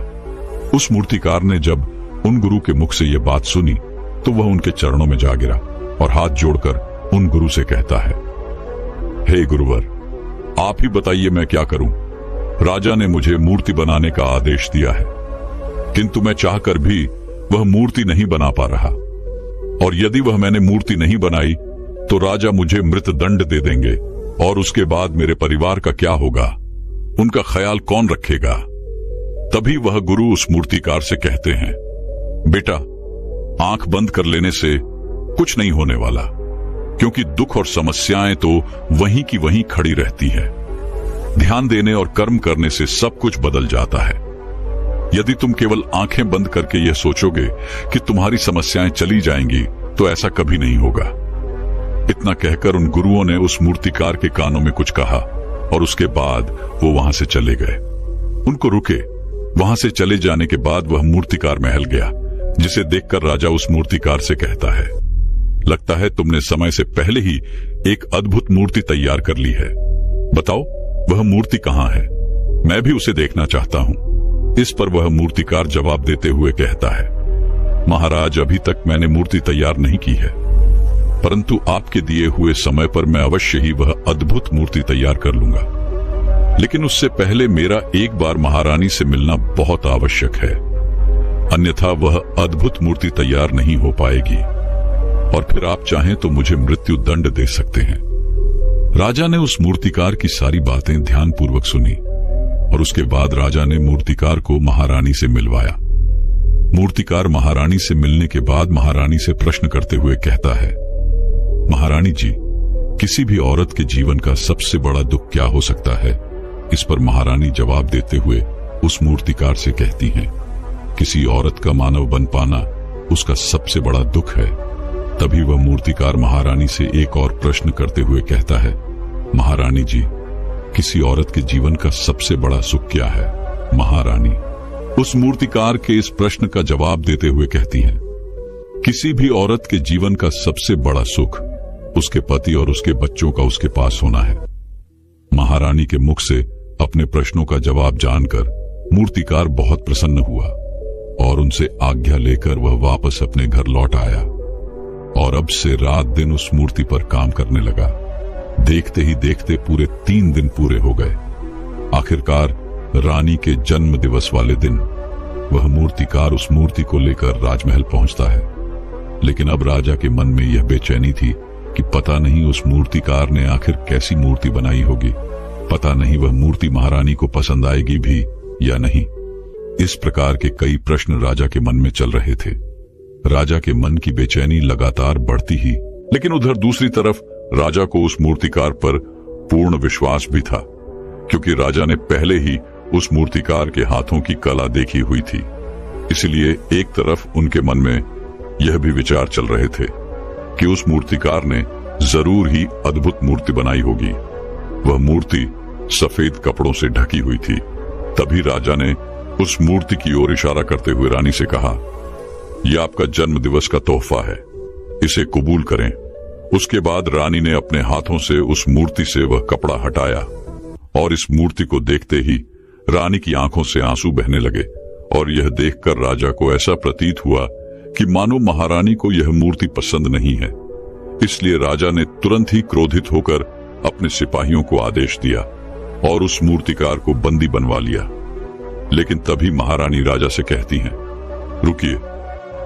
उस मूर्तिकार ने जब उन गुरु के मुख से यह बात सुनी तो वह उनके चरणों में जा गिरा और हाथ जोड़कर उन गुरु से कहता है, हे गुरुवर, आप ही बताइए मैं क्या करूं। राजा ने मुझे मूर्ति बनाने का आदेश दिया है, किंतु मैं चाहकर भी वह मूर्ति नहीं बना पा रहा, और यदि वह मैंने मूर्ति नहीं बनाई तो राजा मुझे मृतदंड दे देंगे, और उसके बाद मेरे परिवार का क्या होगा, उनका ख्याल कौन रखेगा। तभी वह गुरु उस मूर्तिकार से कहते हैं, बेटा, आंख बंद कर लेने से कुछ नहीं होने वाला, क्योंकि दुख और समस्याएं तो वहीं की वहीं खड़ी रहती है। ध्यान देने और कर्म करने से सब कुछ बदल जाता है। यदि तुम केवल आंखें बंद करके यह सोचोगे कि तुम्हारी समस्याएं चली जाएंगी, तो ऐसा कभी नहीं होगा। इतना कहकर उन गुरुओं ने उस मूर्तिकार के कानों में कुछ कहा, और उसके बाद वो वहां से चले गए। उनको रुके। वहां से चले जाने के बाद वह मूर्तिकार महल गया, जिसे देखकर राजा उस मूर्तिकार से कहता है, लगता है तुमने समय से पहले ही एक अद्भुत मूर्ति तैयार कर ली है। बताओ वह मूर्ति कहां है, मैं भी उसे देखना चाहता हूं। इस पर वह मूर्तिकार जवाब देते हुए कहता है, महाराज, अभी तक मैंने मूर्ति तैयार नहीं की है, परंतु आपके दिए हुए समय पर मैं अवश्य ही वह अद्भुत मूर्ति तैयार कर लूंगा। लेकिन उससे पहले मेरा एक बार महारानी से मिलना बहुत आवश्यक है, अन्यथा वह अद्भुत मूर्ति तैयार नहीं हो पाएगी, और फिर आप चाहें तो मुझे मृत्यु दंड दे सकते हैं। राजा ने उस मूर्तिकार की सारी बातें ध्यानपूर्वक सुनी, और उसके बाद राजा ने मूर्तिकार को महारानी से मिलवाया। मूर्तिकार महारानी से मिलने के बाद महारानी से प्रश्न करते हुए कहता है, महारानी जी, किसी भी औरत के जीवन का सबसे बड़ा दुख क्या हो सकता है। इस पर महारानी जवाब देते हुए उस मूर्तिकार से कहती हैं, किसी औरत का मानव बन पाना उसका सबसे बड़ा दुख है। तभी वह मूर्तिकार महारानी से एक और प्रश्न करते हुए कहता है, महारानी जी, किसी औरत के जीवन का सबसे बड़ा सुख क्या है। महारानी उस मूर्तिकार के इस प्रश्न का जवाब देते हुए कहती हैं, किसी भी औरत के जीवन का सबसे बड़ा सुख उसके पति और उसके बच्चों का उसके पास होना है। महारानी के मुख से अपने प्रश्नों का जवाब जानकर मूर्तिकार बहुत प्रसन्न हुआ, और उनसे आज्ञा लेकर वह वापस अपने घर लौट आया, और अब से रात दिन उस मूर्ति पर काम करने लगा। देखते ही देखते पूरे 3 दिन पूरे हो गए। आखिरकार रानी के जन्म दिवस वाले दिन वह मूर्तिकार उस मूर्ति को लेकर राजमहल पहुंचता है। लेकिन अब राजा के मन में यह बेचैनी थी कि पता नहीं उस मूर्तिकार ने आखिर कैसी मूर्ति बनाई होगी, पता नहीं वह मूर्ति महारानी को पसंद आएगी भी या नहीं। इस प्रकार के कई प्रश्न राजा के मन में चल रहे थे। राजा के मन की बेचैनी लगातार बढ़ती ही, लेकिन उधर दूसरी तरफ राजा को उस मूर्तिकार पर पूर्ण विश्वास भी था, क्योंकि राजा ने पहले ही उस मूर्तिकार के हाथों की कला देखी हुई थी। इसलिए एक तरफ उनके मन में यह भी विचार चल रहे थे कि उस मूर्तिकार ने जरूर ही अद्भुत मूर्ति बनाई होगी। वह मूर्ति सफेद कपड़ों से ढकी हुई थी। तभी राजा ने उस मूर्ति की ओर इशारा करते हुए रानी से कहा, यह आपका जन्म दिवस का तोहफा है, इसे कबूल करें। उसके बाद रानी ने अपने हाथों से उस मूर्ति से वह कपड़ा हटाया, और इस मूर्ति को देखते ही रानी की आंखों से आंसू बहने लगे, और यह देखकर राजा को ऐसा प्रतीत हुआ कि मानो महारानी को यह मूर्ति पसंद नहीं है। इसलिए राजा ने तुरंत ही क्रोधित होकर अपने सिपाहियों को आदेश दिया और उस मूर्तिकार को बंदी बनवा लिया। लेकिन तभी महारानी राजा से कहती हैं, रुकिए,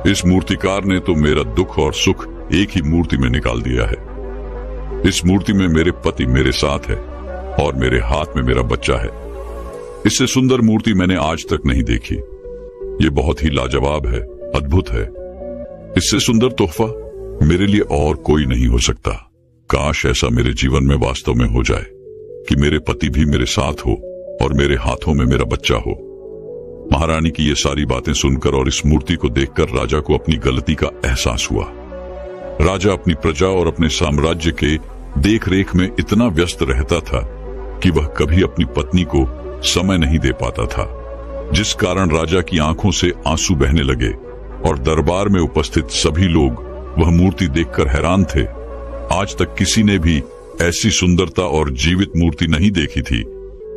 इस मूर्तिकार ने तो मेरा दुख और सुख एक ही मूर्ति में निकाल दिया है। इस मूर्ति में मेरे पति मेरे साथ है और मेरे हाथ में मेरा बच्चा है। इससे सुंदर मूर्ति मैंने आज तक नहीं देखी। ये बहुत ही लाजवाब है, अद्भुत है। इससे सुंदर तोहफा मेरे लिए और कोई नहीं हो सकता। काश ऐसा मेरे जीवन में वास्तव में हो जाए कि मेरे पति भी मेरे साथ हो और मेरे हाथों में मेरा बच्चा हो। महारानी की ये सारी बातें सुनकर और इस मूर्ति को देखकर राजा को अपनी गलती का एहसास हुआ। राजा अपनी प्रजा और अपने साम्राज्य के देखरेख में इतना व्यस्त रहता था कि वह कभी अपनी पत्नी को समय नहीं दे पाता था, जिस कारण राजा की आंखों से आंसू बहने लगे और दरबार में उपस्थित सभी लोग वह मूर्ति देखकर हैरान थे। आज तक किसी ने भी ऐसी सुंदरता और जीवित मूर्ति नहीं देखी थी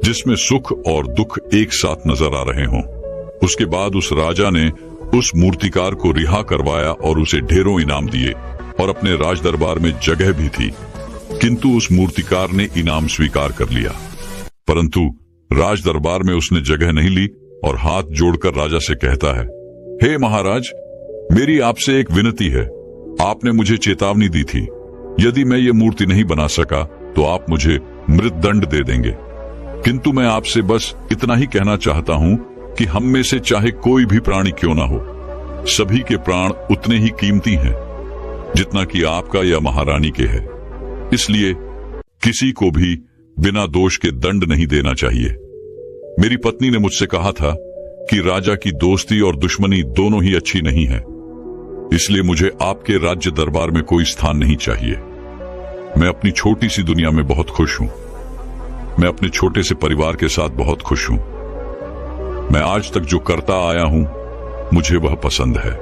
जिसमें सुख और दुख एक साथ नजर आ रहे हों। उसके बाद उस राजा ने उस मूर्तिकार को रिहा करवाया और उसे ढेरों इनाम दिए और अपने राज दरबार में जगह भी थी, किंतु उस मूर्तिकार ने इनाम स्वीकार कर लिया। परंतु राज दरबार में उसने जगह नहीं ली और हाथ जोड़कर राजा से कहता है, हे महाराज, मेरी आपसे एक विनती है। आपने मुझे चेतावनी दी थी, यदि मैं ये मूर्ति नहीं बना सका तो आप मुझे मृत्युदंड दे देंगे। किंतु मैं आपसे बस इतना ही कहना चाहता हूं कि हम में से चाहे कोई भी प्राणी क्यों ना हो, सभी के प्राण उतने ही कीमती हैं जितना कि आपका या महारानी के है। इसलिए किसी को भी बिना दोष के दंड नहीं देना चाहिए। मेरी पत्नी ने मुझसे कहा था कि राजा की दोस्ती और दुश्मनी दोनों ही अच्छी नहीं है, इसलिए मुझे आपके राज्य दरबार में कोई स्थान नहीं चाहिए। मैं अपनी छोटी सी दुनिया में बहुत खुश हूं। मैं अपने छोटे से परिवार के साथ बहुत खुश हूं। मैं आज तक जो करता आया हूं, मुझे वह पसंद है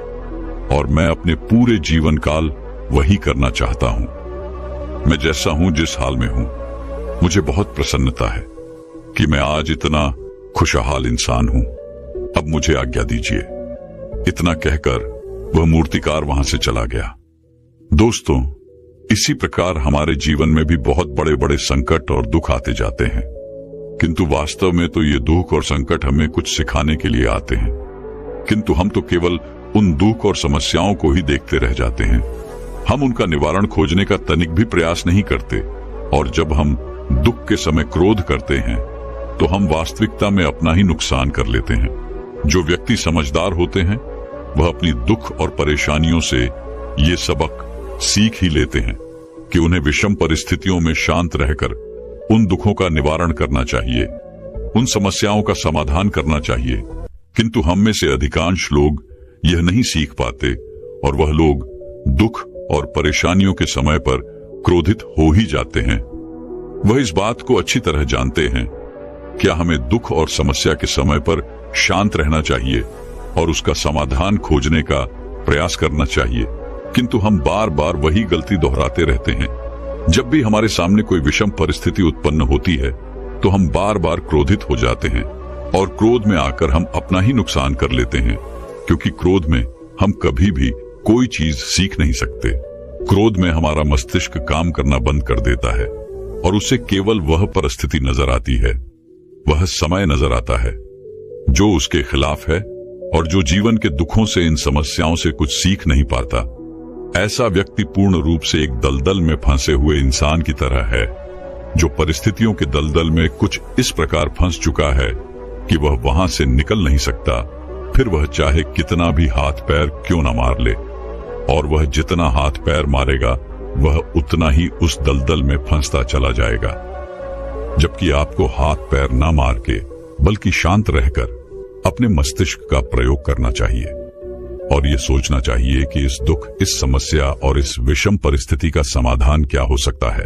और मैं अपने पूरे जीवन काल वही करना चाहता हूं। मैं जैसा हूं, जिस हाल में हूं, मुझे बहुत प्रसन्नता है कि मैं आज इतना खुशहाल इंसान हूं। अब मुझे आज्ञा दीजिए। इतना कहकर वह मूर्तिकार वहां से चला गया। दोस्तों, इसी प्रकार हमारे जीवन में भी बहुत बड़े बड़े संकट और दुख आते जाते हैं, किंतु वास्तव में तो ये दुख और संकट हमें कुछ सिखाने के लिए आते हैं। किंतु हम तो केवल उन दुख और समस्याओं को ही देखते रह जाते हैं। हम उनका निवारण खोजने का तनिक भी प्रयास नहीं करते, और जब हम दुख के समय क्रोध करते हैं तो हम वास्तविकता में अपना ही नुकसान कर लेते हैं। जो व्यक्ति समझदार होते हैं वह अपनी दुख और परेशानियों से ये सबक सीख ही लेते हैं कि उन्हें विषम परिस्थितियों में शांत रहकर उन दुखों का निवारण करना चाहिए, उन समस्याओं का समाधान करना चाहिए। किंतु हम में से अधिकांश लोग यह नहीं सीख पाते, और वह लोग दुख और परेशानियों के समय पर क्रोधित हो ही जाते हैं। वह इस बात को अच्छी तरह जानते हैं, क्या हमें दुख और समस्या के समय पर शांत रहना चाहिए और उसका समाधान खोजने का प्रयास करना चाहिए, किंतु हम बार बार वही गलती दोहराते रहते हैं। जब भी हमारे सामने कोई विषम परिस्थिति उत्पन्न होती है तो हम बार बार क्रोधित हो जाते हैं, और क्रोध में आकर हम अपना ही नुकसान कर लेते हैं, क्योंकि क्रोध में हम कभी भी कोई चीज सीख नहीं सकते। क्रोध में हमारा मस्तिष्क काम करना बंद कर देता है और उसे केवल वह परिस्थिति नजर आती है, वह समय नजर आता है जो उसके खिलाफ है, और जो जीवन के दुखों से, इन समस्याओं से कुछ सीख नहीं पाता। ऐसा व्यक्ति पूर्ण रूप से एक दलदल में फंसे हुए इंसान की तरह है, जो परिस्थितियों के दलदल में कुछ इस प्रकार फंस चुका है कि वह वहां से निकल नहीं सकता, फिर वह चाहे कितना भी हाथ पैर क्यों न मार ले, और वह जितना हाथ पैर मारेगा वह उतना ही उस दलदल में फंसता चला जाएगा। जबकि आपको हाथ पैर न मार के बल्कि शांत रहकर अपने मस्तिष्क का प्रयोग करना चाहिए और ये सोचना चाहिए कि इस दुख, इस समस्या और इस विषम परिस्थिति का समाधान क्या हो सकता है।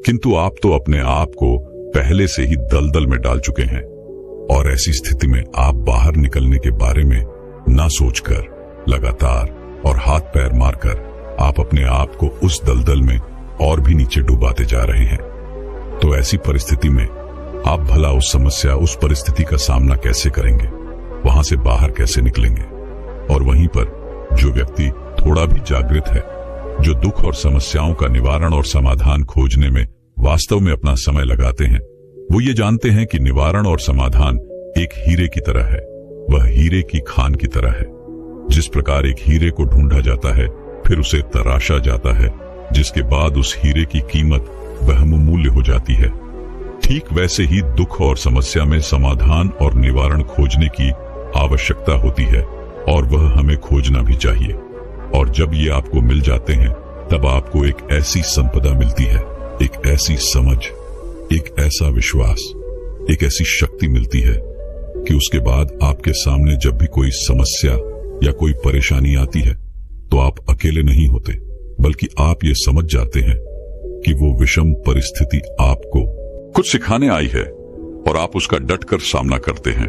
किंतु आप तो अपने आप को पहले से ही दलदल में डाल चुके हैं, और ऐसी स्थिति में आप बाहर निकलने के बारे में ना सोचकर लगातार और हाथ पैर मारकर आप अपने आप को उस दलदल में और भी नीचे डुबाते जा रहे हैं। तो ऐसी परिस्थिति में आप भला उस समस्या, उस परिस्थिति का सामना कैसे करेंगे, वहां से बाहर कैसे निकलेंगे? और वहीं पर जो व्यक्ति थोड़ा भी जागृत है, जो दुख और समस्याओं का निवारण और समाधान खोजने में वास्तव में अपना समय लगाते हैं, वो ये जानते हैं कि निवारण और समाधान एक हीरे की तरह है। वह हीरे की खान की तरह है। जिस प्रकार एक हीरे को ढूंढा जाता है, फिर उसे तराशा जाता है, जिसके बाद उस हीरे की कीमत बहुमूल्य हो जाती है, ठीक वैसे ही दुख और समस्या में समाधान और निवारण खोजने की आवश्यकता होती है, और वह हमें खोजना भी चाहिए। और जब ये आपको मिल जाते हैं, तब आपको एक ऐसी संपदा मिलती है, एक ऐसी समझ, एक ऐसा विश्वास, एक ऐसी शक्ति मिलती है कि उसके बाद आपके सामने जब भी कोई समस्या या कोई परेशानी आती है तो आप अकेले नहीं होते, बल्कि आप ये समझ जाते हैं कि वो विषम परिस्थिति आपको कुछ सिखाने आई है और आप उसका डटकर सामना करते हैं।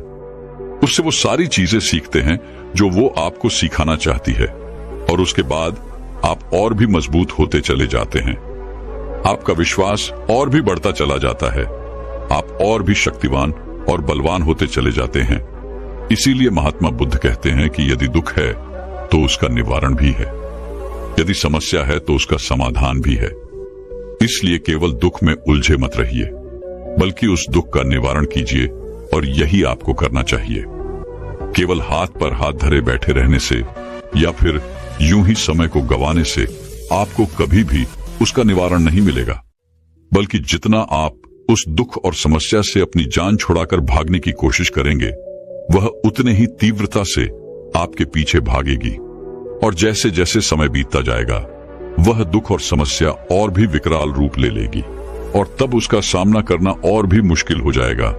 उससे वो सारी चीजें सीखते हैं जो वो आपको सिखाना चाहती है, और उसके बाद आप और भी मजबूत होते चले जाते हैं। आपका विश्वास और भी बढ़ता चला जाता है, आप और भी शक्तिवान और बलवान होते चले जाते हैं। इसीलिए महात्मा बुद्ध कहते हैं कि यदि दुख है तो उसका निवारण भी है, यदि समस्या है तो उसका समाधान भी है। इसलिए केवल दुख में उलझे मत रहिए, बल्कि उस दुख का निवारण कीजिए, और यही आपको करना चाहिए। केवल हाथ पर हाथ धरे बैठे रहने से या फिर यूं ही समय को गंवाने से आपको कभी भी उसका निवारण नहीं मिलेगा, बल्कि जितना आप उस दुख और समस्या से अपनी जान छुड़ाकर भागने की कोशिश करेंगे, वह उतने ही तीव्रता से आपके पीछे भागेगी। और जैसे जैसे समय बीतता जाएगा, वह दुख और समस्या और भी विकराल रूप ले लेगी, और तब उसका सामना करना और भी मुश्किल हो जाएगा।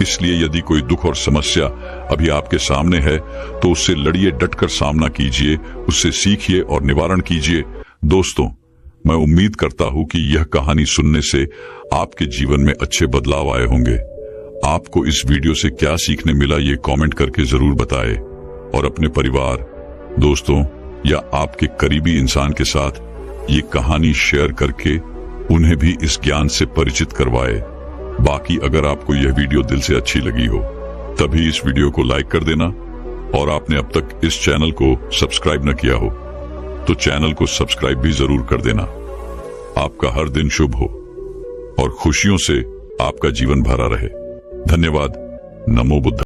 इसलिए यदि कोई दुख और समस्या अभी आपके सामने है, तो उससे लड़िए, डटकर सामना कीजिए, उससे सीखिए और निवारण कीजिए। दोस्तों, मैं उम्मीद करता हूं कि यह कहानी सुनने से आपके जीवन में अच्छे बदलाव आए होंगे। आपको इस वीडियो से क्या सीखने मिला, ये कमेंट करके जरूर बताएं, और अपने परिवार, दोस्तों या आपके करीबी इंसान के साथ ये कहानी शेयर करके उन्हें भी इस ज्ञान से परिचित करवाए। बाकी अगर आपको यह वीडियो दिल से अच्छी लगी हो, तभी इस वीडियो को लाइक कर देना, और आपने अब तक इस चैनल को सब्सक्राइब न किया हो तो चैनल को सब्सक्राइब भी जरूर कर देना। आपका हर दिन शुभ हो और खुशियों से आपका जीवन भरा रहे। धन्यवाद। नमो बुद्ध।